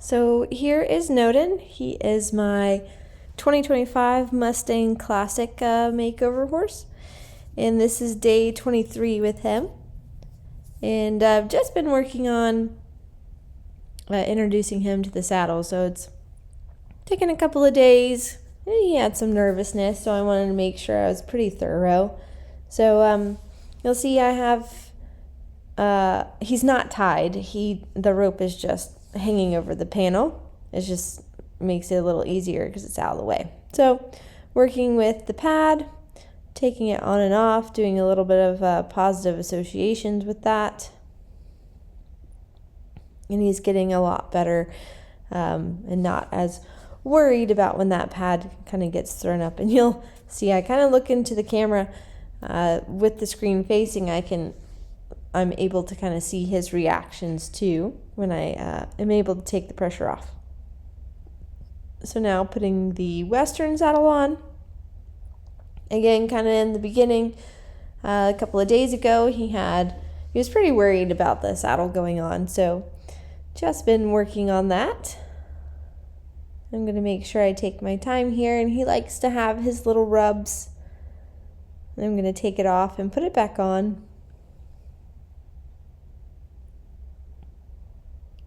So here is Noden. He is my 2025 Mustang Classic makeover horse. And this is day 23 with him. And I've just been working on introducing him to the saddle. So it's taken a couple of days. He had some nervousness, so I wanted to make sure I was pretty thorough. So you'll see I have, he's not tied. The rope is just hanging over the panel. It just makes it a little easier because it's out of the way. So working with the pad, taking it on and off, doing a little bit of positive associations with that. And he's getting a lot better and not as worried about when that pad kind of gets thrown up. And you'll see I kind of look into the camera with the screen facing. I'm able to kind of see his reactions too when I am able to take the pressure off. So now putting the Western saddle on. Again, kind of in the beginning, a couple of days ago, he was pretty worried about the saddle going on. So just been working on that. I'm going to make sure I take my time here, and he likes to have his little rubs. I'm going to take it off and put it back on.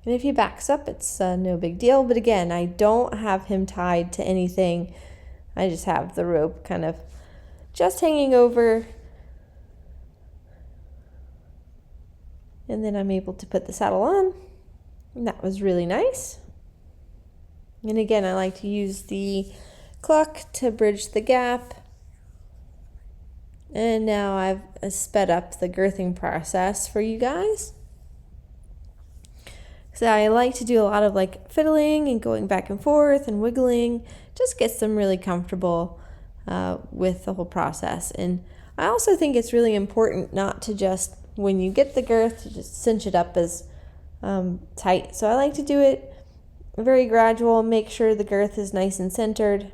And if he backs up, it's no big deal. But again, I don't have him tied to anything. I just have the rope kind of just hanging over. And then I'm able to put the saddle on. And that was really nice. And again, I like to use the cluck to bridge the gap. And now I've sped up the girthing process for you guys. So I like to do a lot of like fiddling and going back and forth and wiggling. Just gets them really comfortable with the whole process. And I also think it's really important not to just, when you get the girth, to just cinch it up as tight. So I like to do it very gradual, make sure the girth is nice and centered.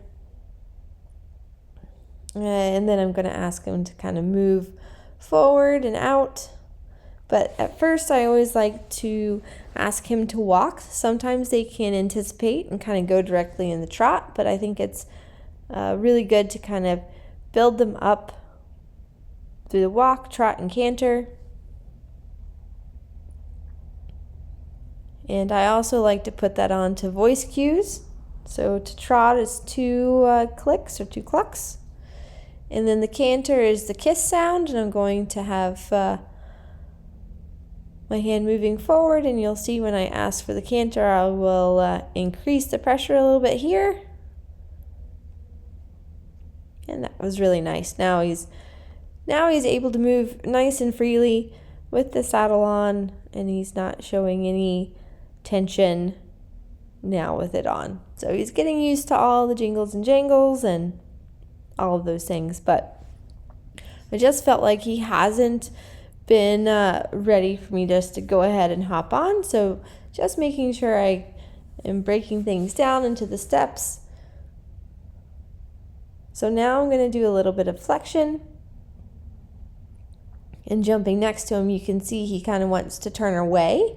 And then I'm going to ask him to kind of move forward and out. But at first I always like to ask him to walk. Sometimes they can anticipate and kind of go directly in the trot, but I think it's really good to kind of build them up through the walk, trot, and canter. And I also like to put that on to voice cues. So to trot is 2 clicks or 2 clucks. And then the canter is the kiss sound, and I'm going to have my hand moving forward, and you'll see when I ask for the canter, I will increase the pressure a little bit here. And that was really nice. Now he's able to move nice and freely with the saddle on, and he's not showing any tension now with it on. So he's getting used to all the jingles and jangles and all of those things, but I just felt like he hasn't been ready for me just to go ahead and hop on. So just making sure I am breaking things down into the steps. So now I'm going to do a little bit of flexion. And jumping next to him, you can see he kind of wants to turn away.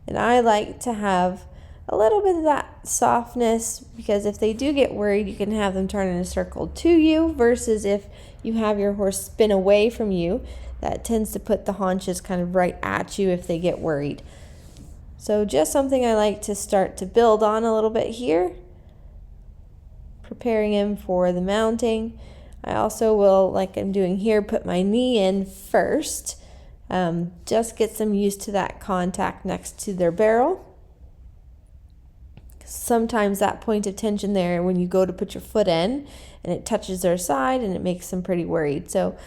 And I like to have a little bit of that softness, because if they do get worried, you can have them turn in a circle to you, versus if you have your horse spin away from you, that tends to put the haunches kind of right at you if they get worried. So just something I like to start to build on a little bit here, preparing him for the mounting. I also will, like I'm doing here, put my knee in first. Just get them used to that contact next to their barrel. Sometimes that point of tension there, when you go to put your foot in and it touches their side, and it makes them pretty worried. So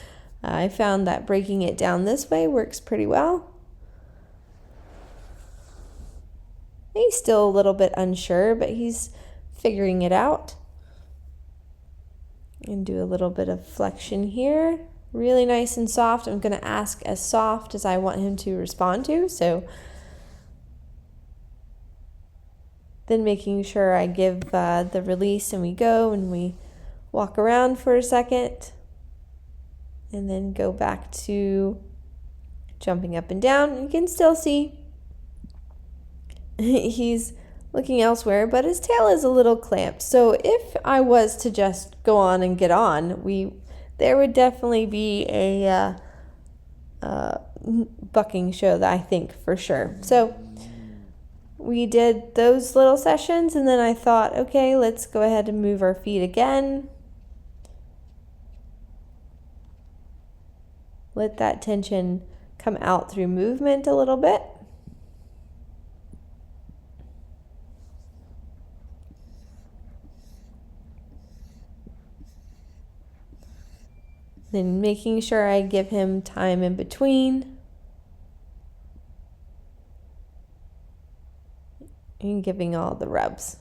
I found that breaking it down this way works pretty well. He's still a little bit unsure, but he's figuring it out. And do a little bit of flexion here. Really nice and soft. I'm going to ask as soft as I want him to respond to. So then making sure I give the release, and we go and we walk around for a second. And then go back to jumping up and down. You can still see he's looking elsewhere, but his tail is a little clamped. So if I was to just go on and get on, there would definitely be a bucking show, that I think for sure. So we did those little sessions, and then I thought, okay, let's go ahead and move our feet again. Let that tension come out through movement a little bit. Then making sure I give him time in between. And giving all the rubs.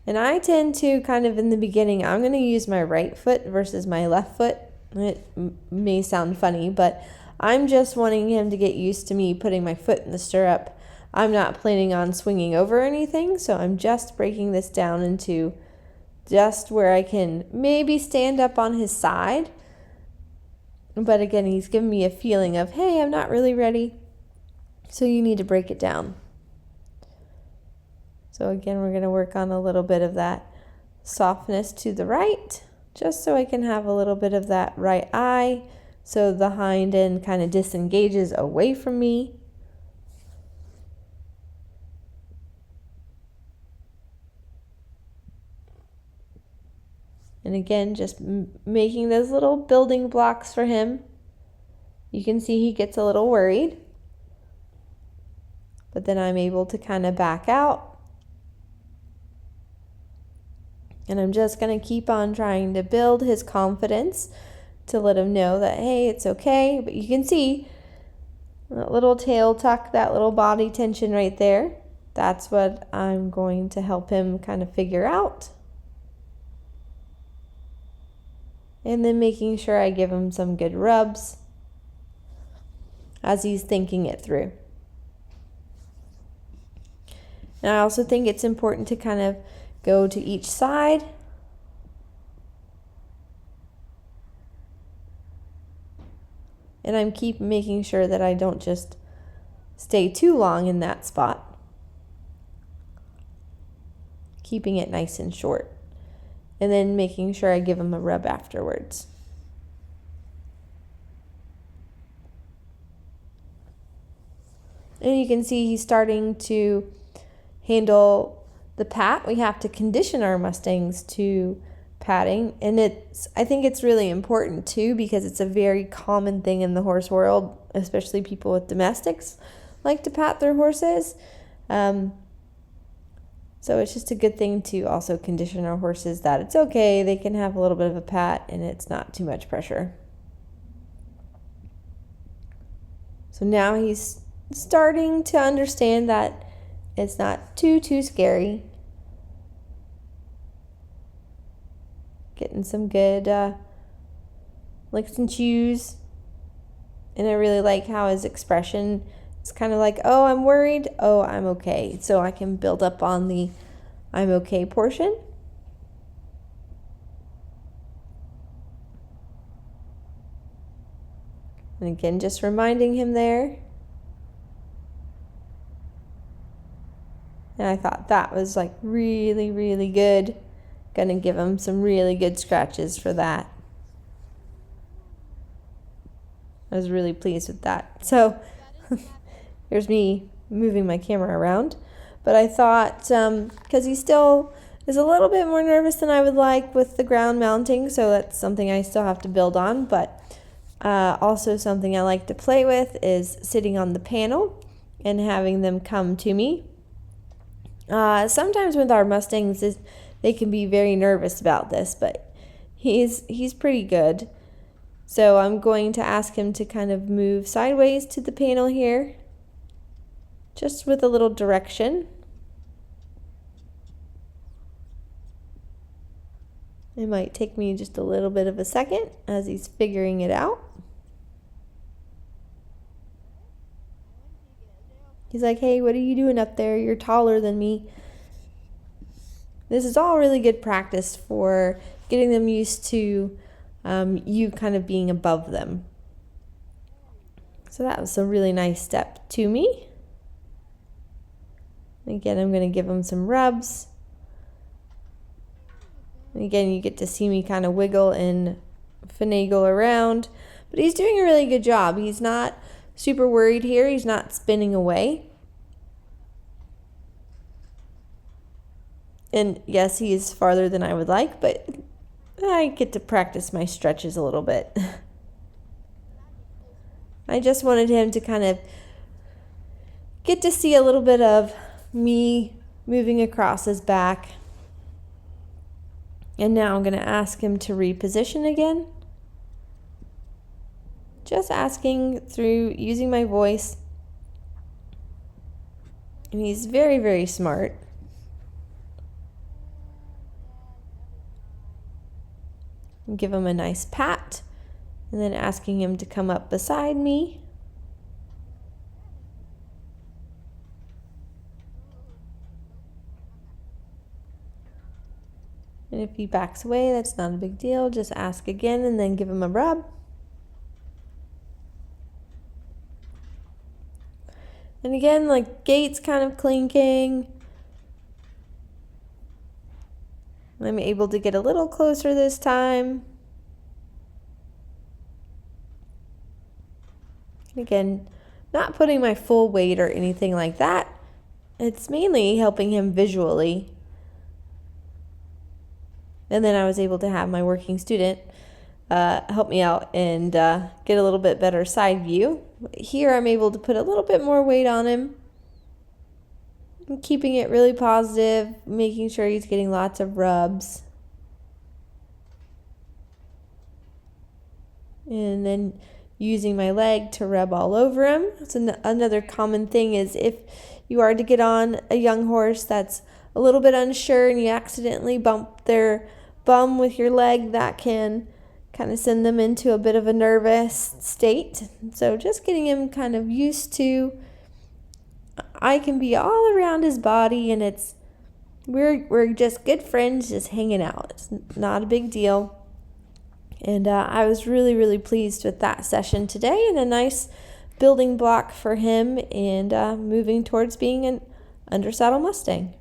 And I tend to kind of in the beginning, I'm going to use my right foot versus my left foot. It may sound funny, but I'm just wanting him to get used to me putting my foot in the stirrup. I'm not planning on swinging over anything, so I'm just breaking this down into just where I can maybe stand up on his side. But again, he's giving me a feeling of, hey, I'm not really ready, so you need to break it down. So again, we're going to work on a little bit of that softness to the right, just so I can have a little bit of that right eye, so the hind end kind of disengages away from me. And again, just making those little building blocks for him. You can see he gets a little worried, but then I'm able to kind of back out. And I'm just going to keep on trying to build his confidence to let him know that, hey, it's okay. But you can see that little tail tuck, that little body tension right there. That's what I'm going to help him kind of figure out. And then making sure I give him some good rubs as he's thinking it through. And I also think it's important to kind of go to each side. And I'm keep making sure that I don't just stay too long in that spot. Keeping it nice and short. And then making sure I give him a rub afterwards. And you can see he's starting to handle the pat. We have to condition our Mustangs to patting, and I think it's really important too, because it's a very common thing in the horse world, especially people with domestics like to pat their horses. So it's just a good thing to also condition our horses that it's okay, they can have a little bit of a pat and it's not too much pressure. So now he's starting to understand that it's not too scary. Getting some good licks and chews. And I really like how his expression is kind of like, oh, I'm worried, oh, I'm okay. So I can build up on the I'm okay portion. And again, just reminding him there. And I thought that was like really, really good. Gonna give him some really good scratches for that. I was really pleased with that. So here's me moving my camera around. But I thought, because he still is a little bit more nervous than I would like with the ground mounting, so that's something I still have to build on. But also something I like to play with is sitting on the panel and having them come to me. Sometimes with our Mustangs, they can be very nervous about this, but he's pretty good. So I'm going to ask him to kind of move sideways to the panel here, just with a little direction. It might take me just a little bit of a second as he's figuring it out. He's like, hey, what are you doing up there? You're taller than me. This is all really good practice for getting them used to you kind of being above them. So that was a really nice step to me. Again, I'm going to give him some rubs. And again, you get to see me kind of wiggle and finagle around. But he's doing a really good job. He's not super worried here. He's not spinning away. And yes, he is farther than I would like, but I get to practice my stretches a little bit. I just wanted him to kind of get to see a little bit of me moving across his back. And now I'm going to ask him to reposition again. Just asking through using my voice. And he's very, very smart. Give him a nice pat. And then asking him to come up beside me. And if he backs away, that's not a big deal. Just ask again and then give him a rub. And again, like gates kind of clinking. I'm able to get a little closer this time. And again, not putting my full weight or anything like that. It's mainly helping him visually. And then I was able to have my working student help me out and get a little bit better side view. Here I'm able to put a little bit more weight on him. I'm keeping it really positive, making sure he's getting lots of rubs. And then using my leg to rub all over him. So another common thing is if you are to get on a young horse that's a little bit unsure and you accidentally bump their bum with your leg, that can kind of send them into a bit of a nervous state. So just getting him kind of used to, I can be all around his body and we're just good friends just hanging out. It's not a big deal. And I was really, really pleased with that session today and a nice building block for him and moving towards being an undersaddle Mustang.